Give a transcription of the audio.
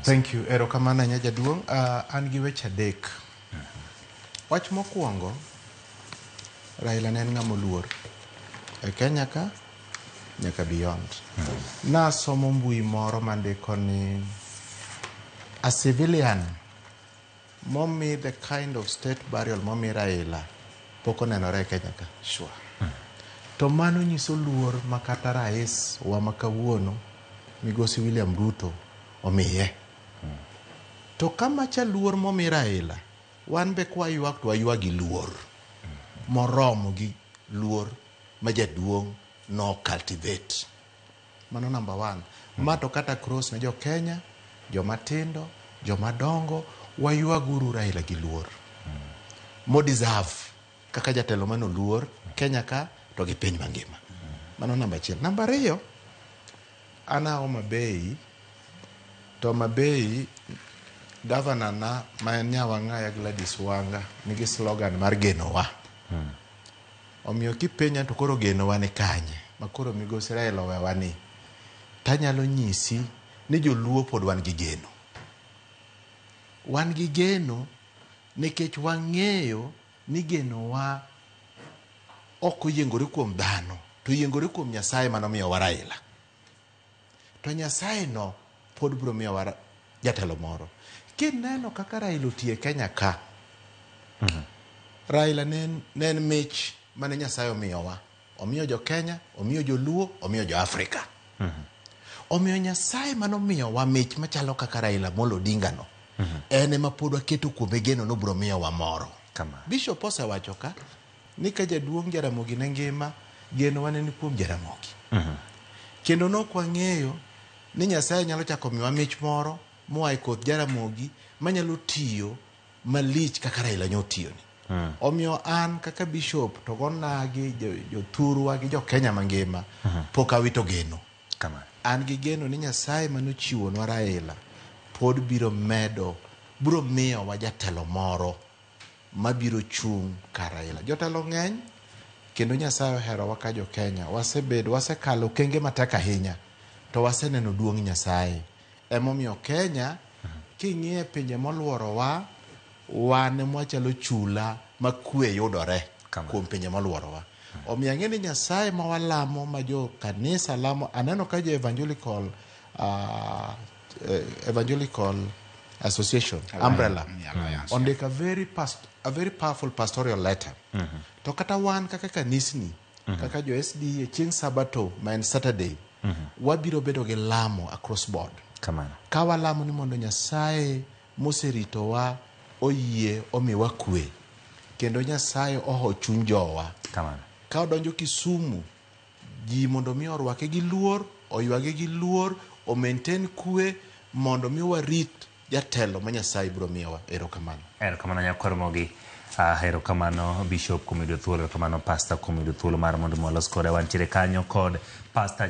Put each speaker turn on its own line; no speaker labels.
Thank you. Erokamano nya jaduong. An gi weche adek. Wach mokwongo, Raila ne en ng'ama oluor e Kenya ka nyaka beyond. Nasomo mbui moro mandiko ni a civilian momi the kind of state burial momi Raila pok onenore e Kenya ka. Sure. To mano nyiso luor makata rais wa makawuono Migosi William Ruto omiye. To kama cha luor momi Raila, wan be kwa ywak to aywa gi luor. Moromo gi luor ma jaduong no cultivate. Mano number one. Mato kata cross na jo Kenya, jo matindo, jo madongo, waywa guru Raila gi luor. Mo deserve kaka jatelo mano luor Kenya ka to gi piny mangima. Mano number 1. Number 2, ana Homa Bay, to Homa Bay governor na ma Nyawang'aya Gladys Wanga nigi slogan mar genowa. Omiyo kipenya to koro genowa ni kanye makoro Migosi Raila owewa ni tanyalo nyisi ni joluo pod wan gi geno. Wan gi geno nikech wang'eyo ni genowa ok oyiengore kuom dhano, to oyiengore kuom Nyasaye manomiyowa Raila. To Nyasaye no pod biro miyowa jatelo moro. Kineno kaka Raila otie Kenya ka, Raila ne en mich mane Nyasaye omiyowa. Omiyo jo Kenya, omiyo jo Luo, omiyo jo Afrika. Omiyo Nyasaye manomiyowa mich machalo kaka Raila Amolo Odinga no. Ene ma pod waketo kuome geno no biro miyowa moro. Bishop osewacho ka ni ka jaduong' Jaramogi ne ngima, geno wane ni kuom Jaramogi. Kendo nok wang'eyo ni Nyasaye nyalo chako miyowa mich moro moa e koth Jaramogi manyalo tiyo malich kaka Raila nyotiyo ni. Omiyo an kaka bishop to gona gi jothurwa gi jo Kenya mangima pok awito geno. An gi geno ni Nyasaye manochiwo nwa Raila pod biro medo, biro miyowa jatelo moro mabiro chung' ka Raila. Jotelo ng'eny kendo Nyasaye oherowa ka jo Kenya. Wasekalo kenge matek ahinya to waseneno duong' Nyasaye. Emomiyo Kenya king'iye pinje moluorowa, wan mwachalo chula ma kwe yudore kuom pinje moluorowa. Omiyo ang'e ni Nyasaye ma walamo ma jo kanisa lamo, aneno ka jo evangelical association umbrella ondika a very powerful pastoral letter. To kata wan kaka kanisni, kaka jo SDA chieng' Sabato ma en Saturday, wabiro bedo gi lamo across board. Ka walamo ni mondo Nyasaye moseritowa oyie omiwa kwe, kendo Nyasaye oho chuny jowa. Ka odonjo Kisumu, ji mondo mi orwake gi luor, oywage gi luor, o maintain kwe mondo mi warit jatelo ma Nyasaye biro miyowa. Erokamano.
Erokamano Nyakoromogi. Erokamano Bishop kuom yudo thuolo, erokamano Pastor kuom yudo thuolo mar mondo molos koda. Wantiere kanyo kod Pastor